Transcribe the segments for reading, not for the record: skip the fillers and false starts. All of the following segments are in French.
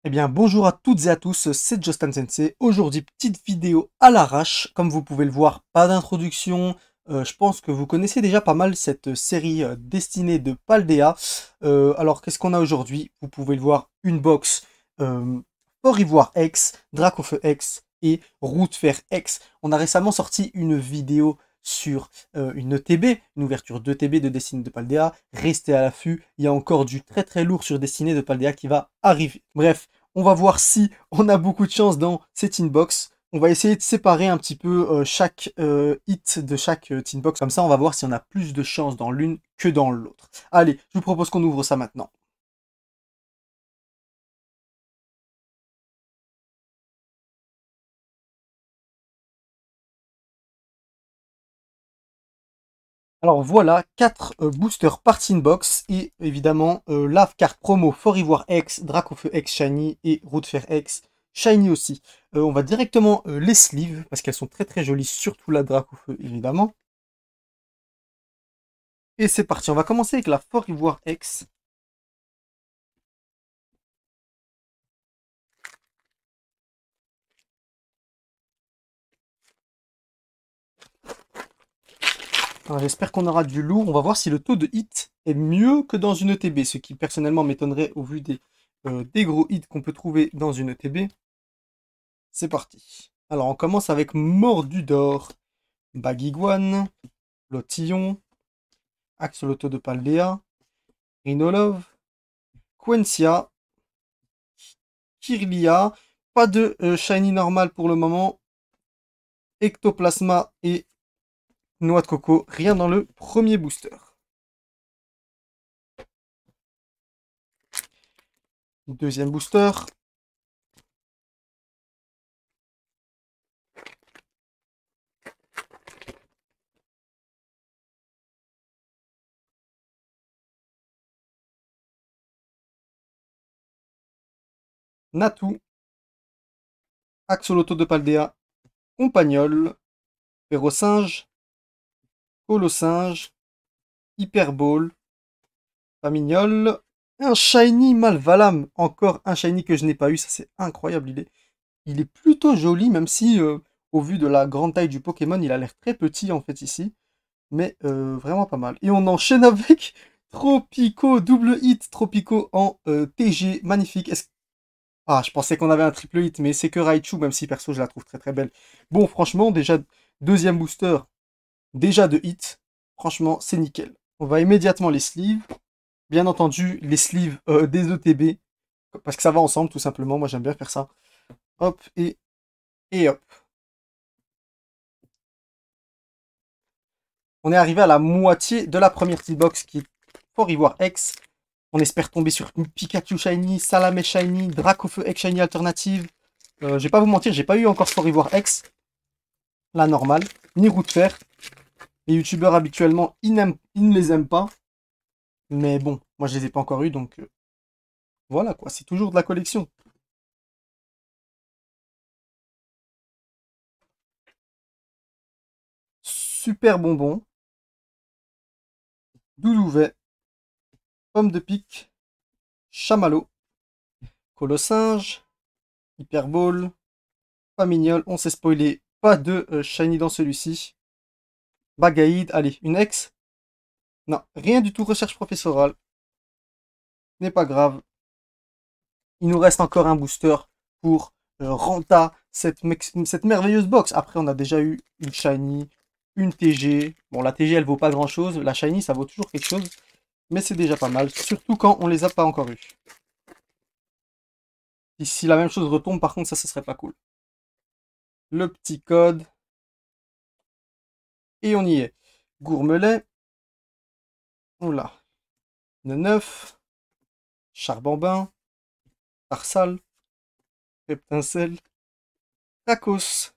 Eh bien, bonjour à toutes et à tous, c'est Justin Sensei. Aujourd'hui, petite vidéo à l'arrache. Comme vous pouvez le voir, pas d'introduction. Je pense que vous connaissez déjà pas mal cette série destinée de Paldea. Alors, qu'est-ce qu'on a aujourd'hui? Vous pouvez le voir, une box Fort Ivoire X, Dracofeu X et Route Fer X. On a récemment sorti une vidéo sur une ETB, une ouverture d'ETB de Destinée de Paldea. Restez à l'affût, il y a encore du très très lourd sur Destinée de Paldea qui va arriver. Bref, on va voir si on a beaucoup de chance dans cette inbox. On va essayer de séparer un petit peu chaque hit de chaque tinbox. Comme ça, on va voir si on a plus de chance dans l'une que dans l'autre. Allez, je vous propose qu'on ouvre ça maintenant. Alors voilà, 4 boosters par tinbox et évidemment la carte promo Fort Ivoire X, Dracofeu X Shiny et Route Fer X Shiny aussi. On va directement les sleeves parce qu'elles sont très très jolies, surtout la Dracofeu évidemment. Et c'est parti, on va commencer avec la Fort Ivoire X. J'espère qu'on aura du lourd. On va voir si le taux de hit est mieux que dans une ETB, ce qui personnellement m'étonnerait au vu des gros hits qu'on peut trouver dans une ETB. C'est parti. Alors on commence avec Mordu d'or, Bagiguan, Lotillon, Axolotl de Paldea, Rhinolove, Quencia, Kirlia, pas de shiny normal pour le moment, Ectoplasma et Noix de coco, rien dans le premier booster. Deuxième booster. Natu, Axolotl de Paldea, Compagnol, Perrosinge, Colosinge, Hyperball, Famignol, un Shiny Malvalam, encore un Shiny que je n'ai pas eu, ça c'est incroyable, il est plutôt joli, même si au vu de la grande taille du Pokémon, il a l'air très petit en fait ici, mais vraiment pas mal. Et on enchaîne avec Tropico, double hit Tropico en TG, magnifique. Ah, je pensais qu'on avait un triple hit, mais c'est que Raichu, même si perso je la trouve très très belle. Bon, franchement, déjà, deuxième booster, déjà de hit. Franchement, c'est nickel. On va immédiatement les sleeves. Bien entendu, les sleeves des ETB, parce que ça va ensemble, tout simplement. Moi, j'aime bien faire ça. Hop, et hop. On est arrivé à la moitié de la première box qui est Fort Ivoire X. On espère tomber sur une Pikachu Shiny, Salamé Shiny, Dracofeu X Shiny alternative. Je vais pas vous mentir, j'ai pas eu encore Fort Ivoire X. La normale, ni Route Fer. Les youtubeurs habituellement, ils ne les aiment pas. Mais bon, moi je les ai pas encore eu, donc voilà quoi, c'est toujours de la collection. Super bonbon, Doudouvet, Pomme de pique, Chamallow, Colossinge, Hyperball, Famignol, on s'est spoilé, pas de Shiny dans celui-ci. Bagaïd, allez, une ex. Non, rien du tout, recherche professorale. N'est pas grave. Il nous reste encore un booster pour Ranta, cette merveilleuse box. Après, on a déjà eu une Shiny, une TG. Bon, la TG, elle vaut pas grand-chose. La Shiny, ça vaut toujours quelque chose. Mais c'est déjà pas mal, surtout quand on les a pas encore eu. Et si la même chose retombe, par contre, ça, ce serait pas cool. Le petit code. Et on y est. Gourmelet. Oula. Le 9. Charbambin. Tarsal. Reptincelle. Tacos.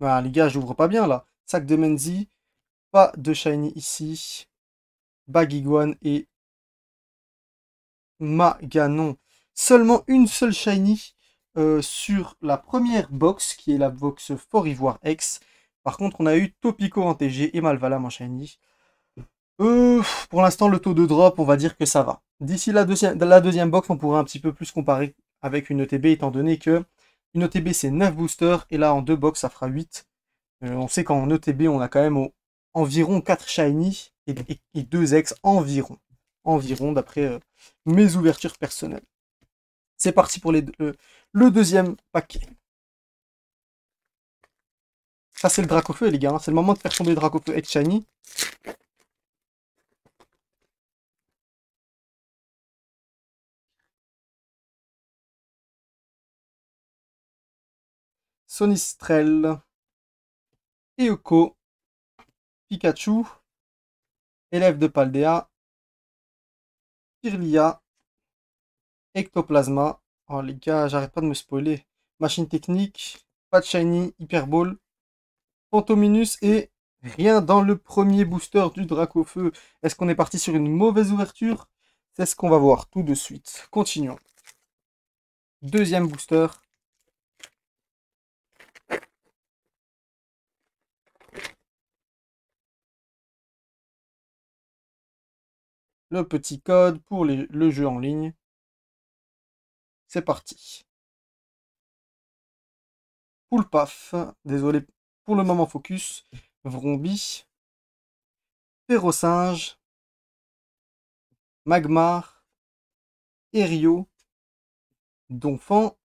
Ah, les gars, j'ouvre pas bien là. Sac de Menzi. Pas de Shiny ici. Bagiguan et Maganon. Seulement une seule Shiny sur la première box, qui est la box Fort Ivoire X. Par contre, on a eu Topico en TG et Malvalam en Shiny. Pour l'instant, le taux de drop, on va dire que ça va. D'ici la deuxième box, on pourra un petit peu plus comparer avec une ETB, étant donné que une ETB c'est 9 boosters, et là en 2 box ça fera 8. On sait qu'en ETB on a quand même environ 4 shiny et 2 ex environ. Environ d'après mes ouvertures personnelles. C'est parti pour le deuxième paquet. Ça c'est le Dracofeu les gars, hein. C'est le moment de faire tomber le Dracofeu X Shiny. Sonistrel, Eoko, Pikachu, élève de Paldea, Pirlia, Ectoplasma. Oh les gars, j'arrête pas de me spoiler. Machine technique, pas de shiny, Hyperball, Fantominus et rien dans le premier booster du Dracofeu. Est-ce qu'on est parti sur une mauvaise ouverture? C'est ce qu'on va voir tout de suite. Continuons. Deuxième booster. Le petit code pour le jeu en ligne. C'est parti. Poulpaf, désolé pour le moment focus. Vrombi, Ferrosinge, Magmar, Erio, Donphan,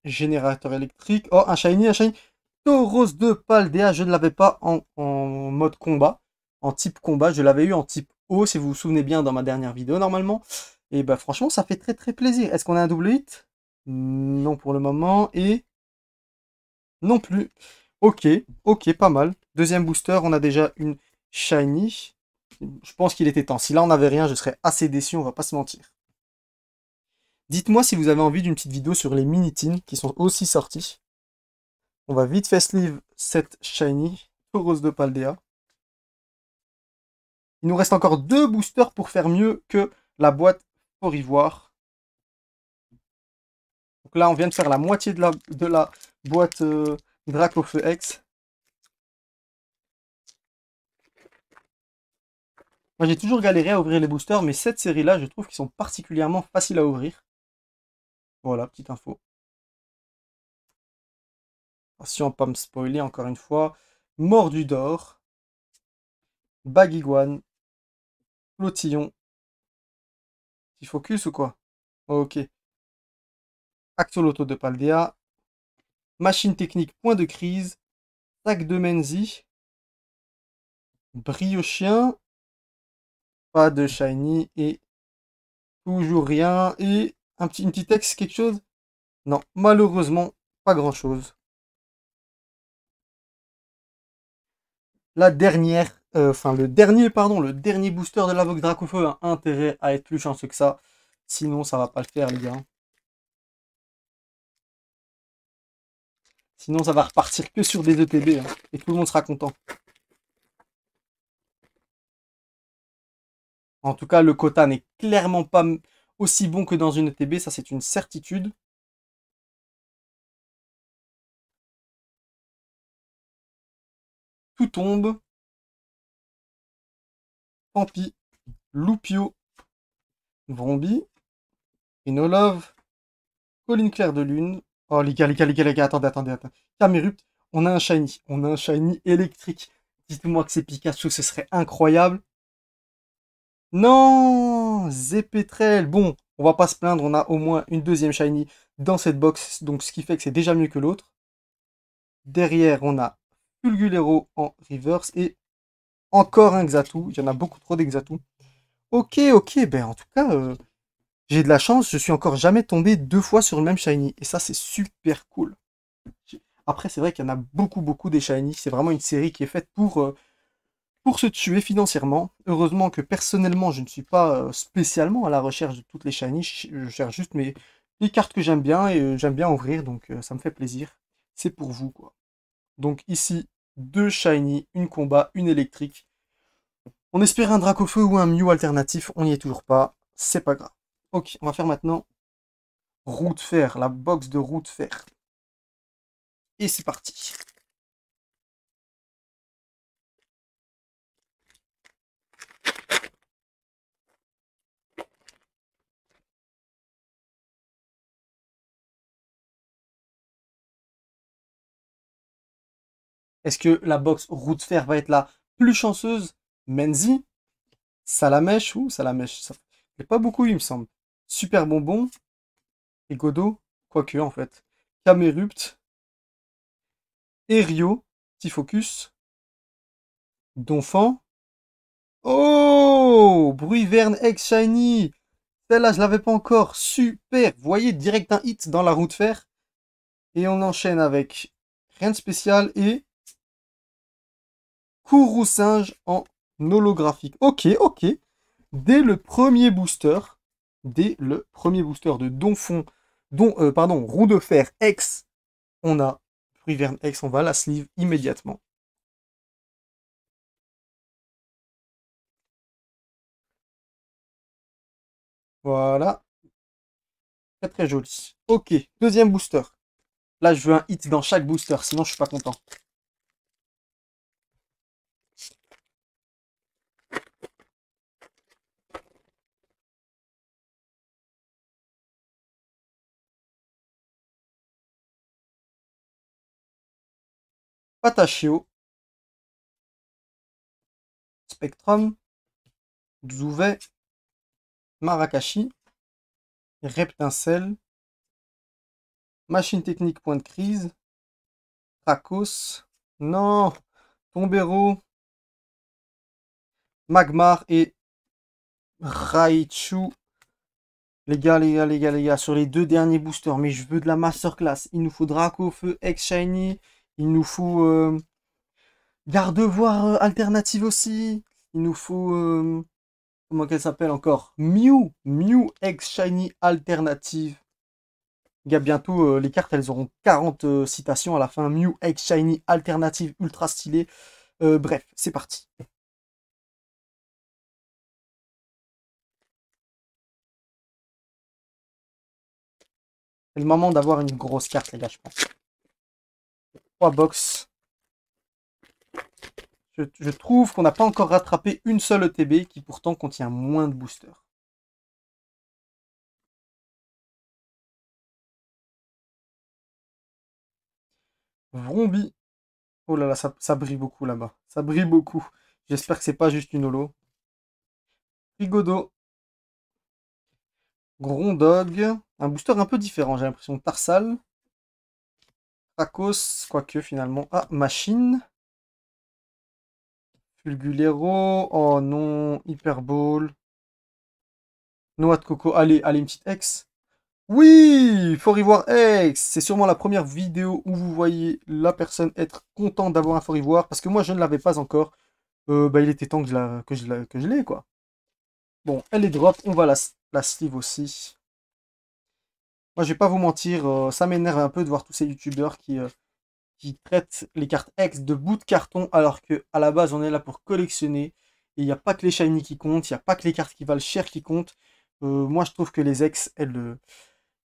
Générateur électrique. Oh, un shiny, un shiny. Tauros de Paldea, je ne l'avais pas en mode combat, en type combat. Je l'avais eu en type eau, si vous vous souvenez bien, dans ma dernière vidéo, normalement. Et bah, franchement, ça fait très très plaisir. Est-ce qu'on a un double hit? Non pour le moment. Et non plus. Ok, ok, pas mal. Deuxième booster, on a déjà une shiny. Je pense qu'il était temps. Si là on n'avait rien, je serais assez déçu, on va pas se mentir. Dites-moi si vous avez envie d'une petite vidéo sur les mini-teens qui sont aussi sortis. On va vite fait sleeve cette shiny, Tauros de Paldea. Il nous reste encore 2 boosters pour faire mieux que la boîte Fort Ivoire. Donc là, on vient de faire la moitié de la boîte Dracofeu X. Moi, j'ai toujours galéré à ouvrir les boosters, mais cette série-là, je trouve qu'ils sont particulièrement faciles à ouvrir. Voilà, petite info. Attention à pas me spoiler encore une fois. Mordu d'or, Baguiguane, Flotillon. Petit focus ou quoi? Ok. Axolotl de Paldea, Machine technique point de crise, Sac de Menzi, Briochien, pas de shiny et toujours rien. Et une petite texte, quelque chose? Non, malheureusement, pas grand chose. La dernière, le dernier, pardon, le dernier booster de la Vogue Dracofeu a intérêt à être plus chanceux que ça. Sinon, ça va pas le faire, les gars. Sinon, ça va repartir que sur des ETB, hein, et tout le monde sera content. En tout cas, le quota n'est clairement pas aussi bon que dans une ETB, ça c'est une certitude. Tout tombe. Tant pis. Loupio, Vrombi, Inolove, Colline Claire de Lune. Oh les gars, les gars, les gars, les gars, attendez. Camerupt, on a un shiny. On a un shiny électrique. Dites-moi que c'est Pikachu, ce serait incroyable. Non, Zépetrel. Bon, on va pas se plaindre, on a au moins une deuxième shiny dans cette box, donc ce qui fait que c'est déjà mieux que l'autre. Derrière, on a Fulgulero en reverse et encore un Xatu. Il y en a beaucoup trop d'Exatu. Ok, ok, ben en tout cas, j'ai de la chance, je suis encore jamais tombé 2 fois sur le même shiny. Et ça, c'est super cool. Après, c'est vrai qu'il y en a beaucoup des shiny. C'est vraiment une série qui est faite pour se tuer financièrement. Heureusement que personnellement, je ne suis pas spécialement à la recherche de toutes les shiny. Je cherche juste les cartes que j'aime bien et j'aime bien ouvrir, donc ça me fait plaisir. C'est pour vous, quoi. Donc ici, 2 shiny, une combat, une électrique. On espère un Dracofeu ou un Mew alternatif, on n'y est toujours pas. C'est pas grave. Ok, on va faire maintenant roue de fer, la box de roue de fer. Et c'est parti. Est-ce que la box roue de fer va être la plus chanceuse? Menzi, Salamèche ou Salamèche, ça fait pas beaucoup, il me semble. Super Bonbon et Godot, quoique en fait. Camerupt, Erio, Tifocus, Donphan. Oh! Bruiverne X Shiny! Celle-là, je l'avais pas encore. Super! Vous voyez, direct un hit dans la roue de fer. Et on enchaîne avec rien de spécial et Kourou-singe en holographique. Ok, ok. Dès le premier booster, de Donphan, pardon, roue de fer X, on a Bruiverne X, on va la sleeve immédiatement. Voilà, très très joli. Ok, deuxième booster. Là, je veux un hit dans chaque booster, sinon je suis pas content. Patachio, Spectrum, Zouvet, Marakashi, Reptincelle, Machine technique point de crise, Krakos, non, Tombero, Magmar et Raichu. Les gars, sur les deux derniers boosters, mais je veux de la masterclass. Il nous faut Dracofeu, X Shiny, il nous faut Gardevoir alternative aussi. Il nous faut, comment qu'elle s'appelle encore? Mew X Shiny alternative. Gars, bientôt, les cartes, elles auront 40 citations à la fin. Mew X Shiny alternative ultra stylée. Bref, c'est parti. C'est le moment d'avoir une grosse carte, les gars, je pense. 3 box. Je trouve qu'on n'a pas encore rattrapé une seule ETB qui pourtant contient moins de boosters. Vrombi. Oh là là, ça brille beaucoup là-bas. Ça brille beaucoup. J'espère que c'est pas juste une holo. Rigodo. Grondog. Un booster un peu différent, j'ai l'impression. Tarsal. Krakos. Quoique finalement. Ah, Machine. Fulgulero. Oh non. Hyperball. Noix de coco. Allez, allez, une petite X. Oui, For Ivoire X. C'est sûrement la première vidéo où vous voyez la personne être contente d'avoir un For Ivoire. Parce que moi, je ne l'avais pas encore. Bah, il était temps que je l'ai, quoi. Bon, elle est drop. On va la sleeve aussi. Moi, je vais pas vous mentir. Ça m'énerve un peu de voir tous ces youtubeurs qui traitent les cartes X de bout de carton. Alors que à la base, on est là pour collectionner. Et il n'y a pas que les shiny qui comptent. Il n'y a pas que les cartes qui valent cher qui comptent. Moi, je trouve que les X,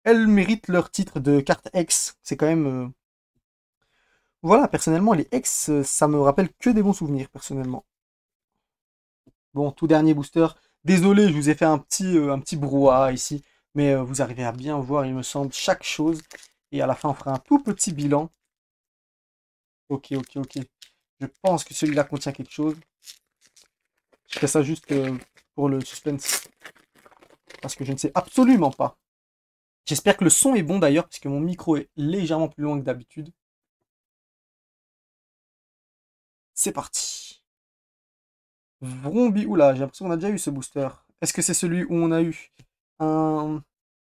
elles méritent leur titre de carte X. C'est quand même... Voilà, personnellement, les X, ça me rappelle que des bons souvenirs, personnellement. Bon, tout dernier booster. Désolé, je vous ai fait un petit brouhaha ici. Mais vous arrivez à bien voir, il me semble, chaque chose. Et à la fin, on fera un tout petit bilan. Ok, ok, ok. Je pense que celui-là contient quelque chose. Je fais ça juste pour le suspense. Parce que je ne sais absolument pas. J'espère que le son est bon d'ailleurs, puisque mon micro est légèrement plus loin que d'habitude. C'est parti. Vrombi, oula, j'ai l'impression qu'on a déjà eu ce booster. Est-ce que c'est celui où on a eu un,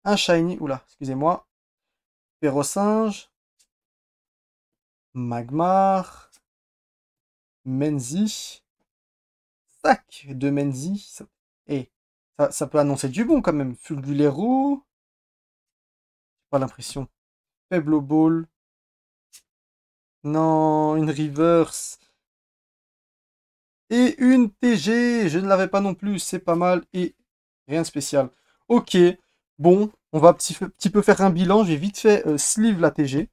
un shiny, oula, excusez-moi, Perrosinge, Magmar, Menzi, sac de Menzi, et ça peut annoncer du bon quand même. Fulgulero, j'ai pas l'impression. Pebble Ball, non, une reverse. Et une TG, je ne l'avais pas non plus, c'est pas mal, et rien de spécial. Ok, bon, on va petit peu faire un bilan, j'ai vite fait sleeve la TG.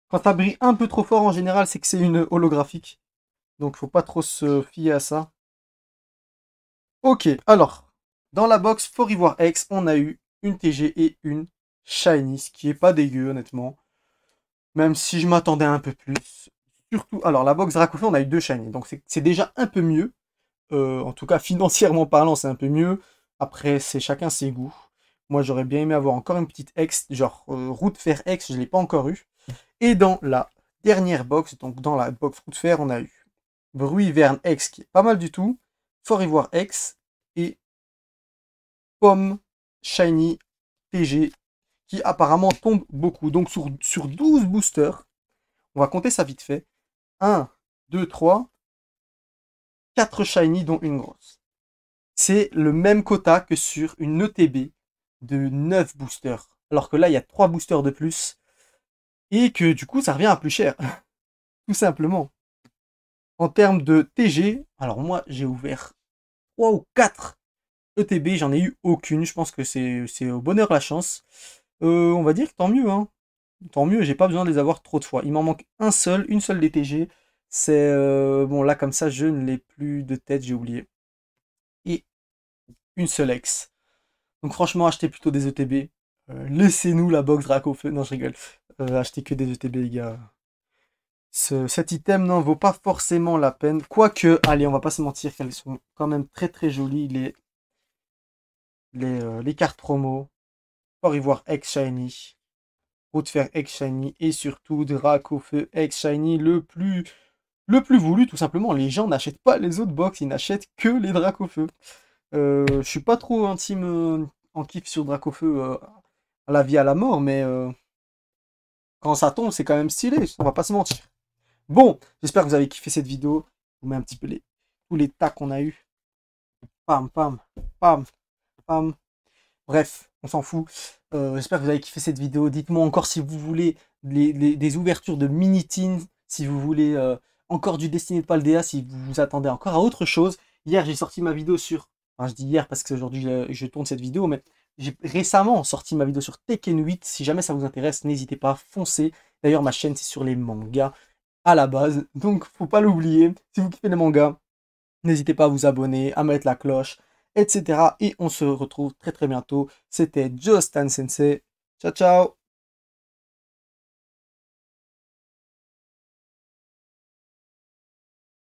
Quand ça brille un peu trop fort en général, c'est que c'est une holographique. Donc faut pas trop se fier à ça. Ok, alors, dans la box For Ivoire X, on a eu une TG et une shiny, ce qui est pas dégueu honnêtement. Même si je m'attendais un peu plus. Surtout, alors la box Dracofeu, on a eu 2 shiny, donc c'est déjà un peu mieux. En tout cas, financièrement parlant, c'est un peu mieux. Après, c'est chacun ses goûts. Moi, j'aurais bien aimé avoir encore une petite X, genre Route Fer X, je ne l'ai pas encore eu. Et dans la dernière box, donc dans la box Route Fer, on a eu Bruit Verne X, qui est pas mal du tout, Fort Ivoire X, et Pomme Shiny TG, qui apparemment tombe beaucoup. Donc sur 12 boosters, on va compter ça vite fait. 1, 2, 3, 4 shiny, dont une grosse. C'est le même quota que sur une ETB de 9 boosters. Alors que là, il y a 3 boosters de plus. Et que du coup, ça revient à plus cher. Tout simplement. En termes de TG, alors moi, j'ai ouvert 3 ou 4 ETB. J'en ai eu aucune. Je pense que c'est au bonheur la chance. On va dire que tant mieux. Hein. Tant mieux, j'ai pas besoin de les avoir trop de fois. Il m'en manque une seule DTG. C'est bon là comme ça je ne l'ai plus de tête, j'ai oublié. Et une seule ex. Donc franchement achetez plutôt des ETB. Laissez-nous la box Dracofeu. Non je rigole. Achetez que des ETB les gars. Cet item n'en vaut pas forcément la peine. Quoique, allez on va pas se mentir qu'elles sont quand même très très jolies. Les cartes promo. Fort Ivoire X Shiny. Route Fer X Shiny. Et surtout Dracofeu X Shiny le plus voulu, tout simplement. Les gens n'achètent pas les autres box, ils n'achètent que les Dracofeu. Je suis pas trop intime en kiff sur Dracofeu à la vie à la mort, mais quand ça tombe, c'est quand même stylé, on va pas se mentir. Bon, j'espère que vous avez kiffé cette vidéo. Je vous mets un petit peu tous les tas qu'on a eu. Pam, pam, pam, pam. Bref, on s'en fout. J'espère que vous avez kiffé cette vidéo. Dites-moi encore si vous voulez des ouvertures de mini-teens, si vous voulez encore du Destiné de Paldea, si vous vous attendez encore à autre chose. Hier, j'ai sorti ma vidéo sur... Enfin, je dis hier parce que aujourd'hui, je tourne cette vidéo, mais j'ai récemment sorti ma vidéo sur Tekken 8. Si jamais ça vous intéresse, n'hésitez pas, foncez. D'ailleurs, ma chaîne, c'est sur les mangas à la base, donc faut pas l'oublier. Si vous kiffez les mangas, n'hésitez pas à vous abonner, à mettre la cloche, etc. Et on se retrouve très très bientôt. C'était Justin Sensei. Ciao ciao.